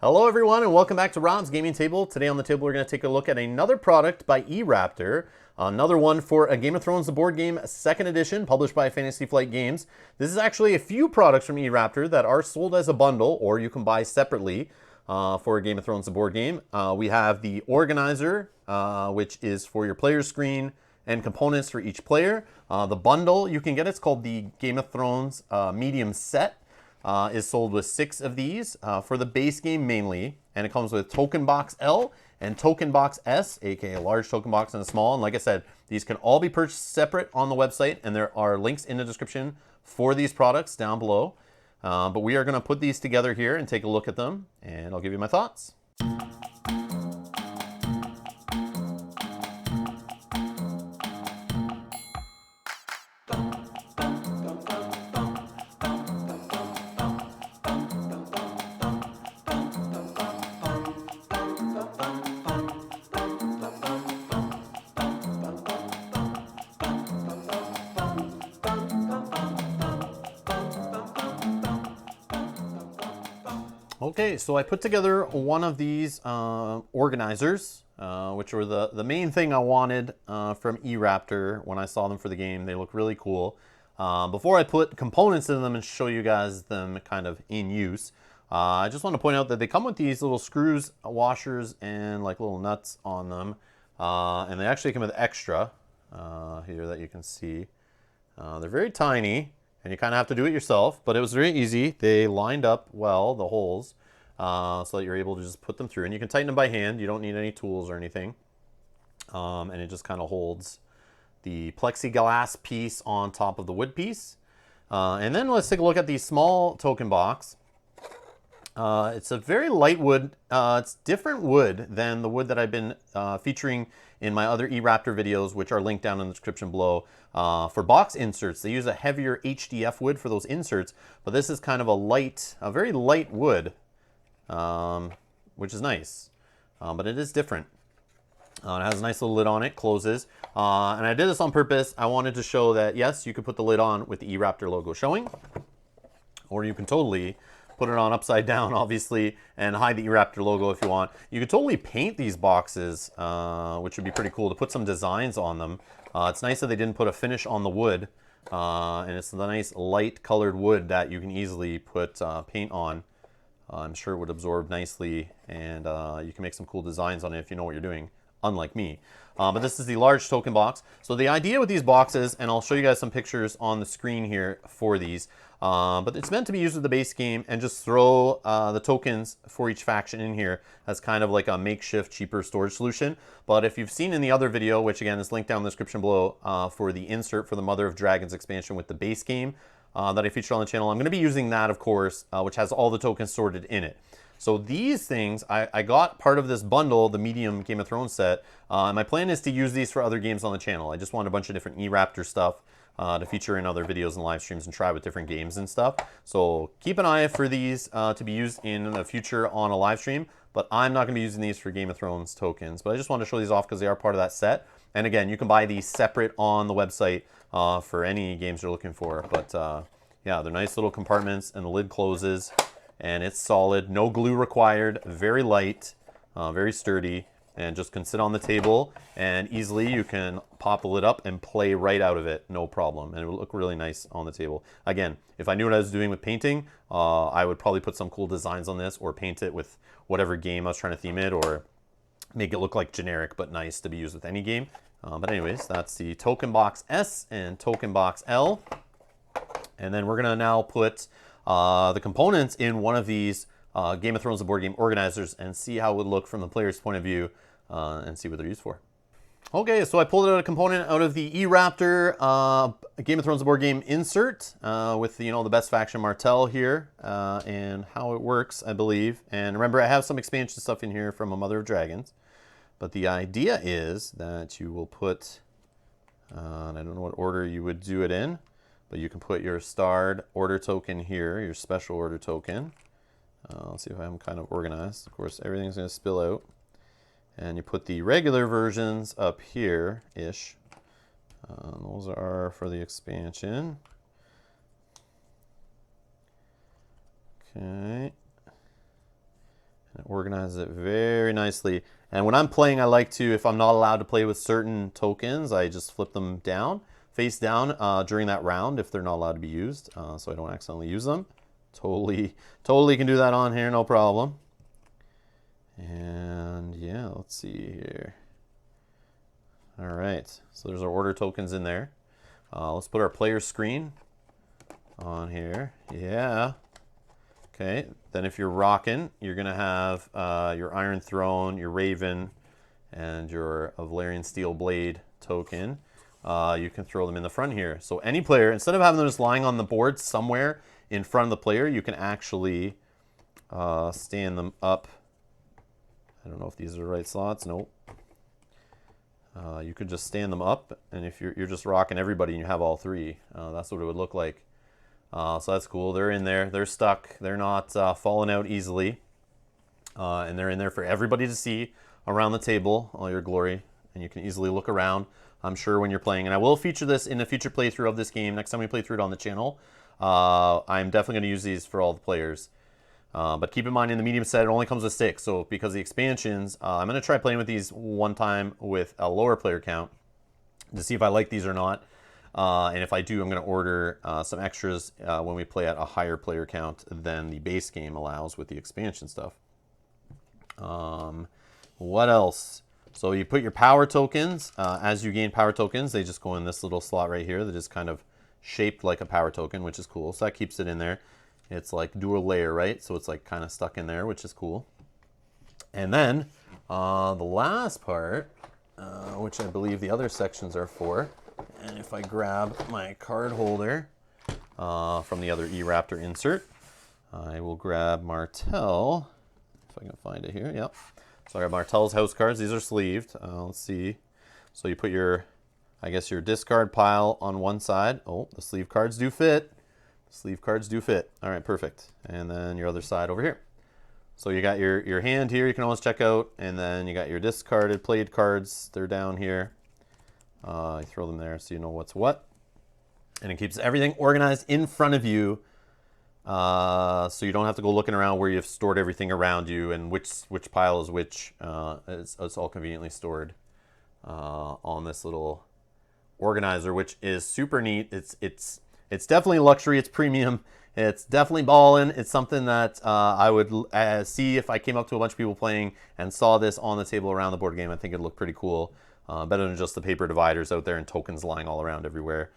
Hello everyone and welcome back to Rob's Gaming Table. Today on the table we're going to take a look at another product by e-Raptor. Another one for a Game of Thrones the board game 2nd edition published by Fantasy Flight Games. This is actually a few products from e-Raptor that are sold as a bundle or you can buy separately for a Game of Thrones the board game. We have the organizer which is for your player screen and components for each player. The bundle you can get, it's called the Game of Thrones medium set. Is sold with 6 of these for the base game mainly, and it comes with Token Box L and Token Box S, aka a large token box and a small. And like I said, these can all be purchased separate on the website, and there are links in the description for these products down below. But we are going to put these together here and take a look at them, and I'll give you my thoughts. Okay, so I put together one of these organizers, which were the main thing I wanted from e-Raptor when I saw them for the game. They look really cool. Before I put components in them and show you guys them kind of in use, I just want to point out that they come with these little screws, washers, and like little nuts on them. And they actually come with extra here that you can see. They're very tiny. And you kind of have to do it yourself, but it was very easy. They lined up well, the holes, so that you're able to just put them through. And you can tighten them by hand. You don't need any tools or anything. And it just kind of holds the plexiglass piece on top of the wood piece. And then let's take a look at the small token box. It's a very light wood. It's different wood than the wood that I've been featuring in my other e-Raptor videos, which are linked down in the description below. For box inserts, they use a heavier HDF wood for those inserts, but this is kind of a very light wood, which is nice, but it is different. It has a nice little lid on it, closes, and I did this on purpose. I wanted to show that, yes, you could put the lid on with the e-Raptor logo showing, or you can totally put it on upside down, obviously, and hide the e-Raptor logo if you want. You could totally paint these boxes, which would be pretty cool, to put some designs on them. It's nice that they didn't put a finish on the wood, and it's the nice light colored wood that you can easily put paint on. I'm sure it would absorb nicely, and you can make some cool designs on it if you know what you're doing, unlike me. But this is the large token box. So the idea with these boxes, and I'll show you guys some pictures on the screen here for these, but it's meant to be used with the base game and just throw the tokens for each faction in here as kind of like a makeshift, cheaper storage solution. But if you've seen in the other video, which again is linked down in the description below, for the insert for the Mother of Dragons expansion with the base game that I featured on the channel, I'm going to be using that, of course, which has all the tokens sorted in it. So these things, I got part of this bundle, the medium Game of Thrones set, and my plan is to use these for other games on the channel. I just want a bunch of different e-Raptor stuff to feature in other videos and live streams and try with different games and stuff. So keep an eye for these to be used in the future on a live stream, but I'm not going to be using these for Game of Thrones tokens. But I just wanted to show these off because they are part of that set. And again, you can buy these separate on the website for any games you're looking for. But yeah, they're nice little compartments and the lid closes. And it's solid, no glue required, very light, very sturdy, and just can sit on the table and easily you can pop the lid up and play right out of it, no problem. And it will look really nice on the table. Again, if I knew what I was doing with painting, I would probably put some cool designs on this or paint it with whatever game I was trying to theme it or make it look like generic but nice to be used with any game. But anyways, that's the Token Box S and Token Box L. And then we're gonna now put the components in one of these Game of Thrones the board game organizers and see how it would look from the player's point of view and see what they're used for. Okay, so I pulled out a component out of the e-Raptor Game of Thrones the board game insert with the best faction Martell here and how it works, I believe. And remember, I have some expansion stuff in here from a Mother of Dragons, but the idea is that you will put, I don't know what order you would do it in, but you can put your starred order token here, your special order token. Let's see if I'm kind of organized. Of course, everything's going to spill out. And you put the regular versions up here-ish. Those are for the expansion. Okay. It organizes it very nicely. And when I'm playing, I like to, if I'm not allowed to play with certain tokens, I just flip them down, face down during that round if they're not allowed to be used, so I don't accidentally use them. Totally can do that on here, no problem. And yeah, let's see here. All right, so there's our order tokens in there. Let's put our player screen on here. Yeah. Okay, then if you're rocking, you're gonna have your Iron Throne, your Raven, and your Valerian Steel Blade token. You can throw them in the front here. So any player, instead of having them just lying on the board somewhere in front of the player, you can actually stand them up. I don't know if these are the right slots. Nope. You could just stand them up, and if you're just rocking everybody and you have all three, that's what it would look like. So that's cool. They're in there. They're stuck. They're not falling out easily. And they're in there for everybody to see around the table, all your glory. And you can easily look around, I'm sure, when you're playing. And I will feature this in a future playthrough of this game. Next time we play through it on the channel, I'm definitely going to use these for all the players. But keep in mind, in the medium set, it only comes with 6. So because of the expansions, I'm going to try playing with these one time with a lower player count to see if I like these or not. And if I do, I'm going to order some extras when we play at a higher player count than the base game allows with the expansion stuff. What else? So you put your power tokens. As you gain power tokens, they just go in this little slot right here that is kind of shaped like a power token, which is cool. So that keeps it in there. It's like dual layer, right? So it's like kind of stuck in there, which is cool. And then the last part, which I believe the other sections are for. And if I grab my card holder from the other e-Raptor insert, I will grab Martel, if I can find it here. Yep. So I got Martel's house cards. These are sleeved. Let's see. So you put your, I guess, your discard pile on one side. Oh, the sleeve cards do fit. Sleeve cards do fit. All right, perfect. And then your other side over here. So you got your hand here. You can always check out. And then you got your discarded played cards. They're down here. You throw them there so you know what's what. And it keeps everything organized in front of you, so you don't have to go looking around where you've stored everything around you and which pile is which. It's all conveniently stored on this little organizer, which is super neat. It's definitely luxury. It's premium. It's definitely ballin'. It's something that I would see if I came up to a bunch of people playing and saw this on the table around the board game. I think it'd look pretty cool. Better than just the paper dividers out there and tokens lying all around everywhere.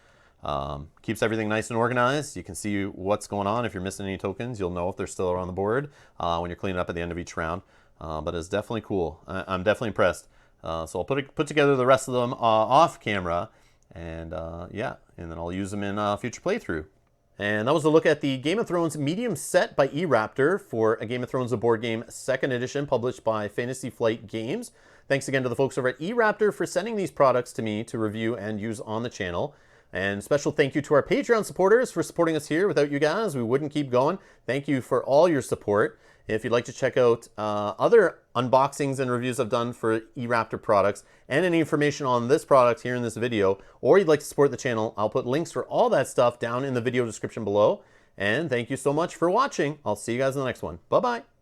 Keeps everything nice and organized. You can see what's going on. If you're missing any tokens, you'll know if they're still around the board when you're cleaning up at the end of each round. But it's definitely cool. I'm definitely impressed. So I'll put together the rest of them off camera, and yeah, and then I'll use them in a future playthrough. And that was a look at the Game of Thrones medium set by e-Raptor for a Game of Thrones The Board Game 2nd edition published by Fantasy Flight Games. Thanks again to the folks over at e-Raptor for sending these products to me to review and use on the channel. And special thank you to our Patreon supporters for supporting us here. Without you guys, we wouldn't keep going. Thank you for all your support. If you'd like to check out other unboxings and reviews I've done for e-Raptor products and any information on this product here in this video, or you'd like to support the channel, I'll put links for all that stuff down in the video description below. And thank you so much for watching. I'll see you guys in the next one. Bye-bye.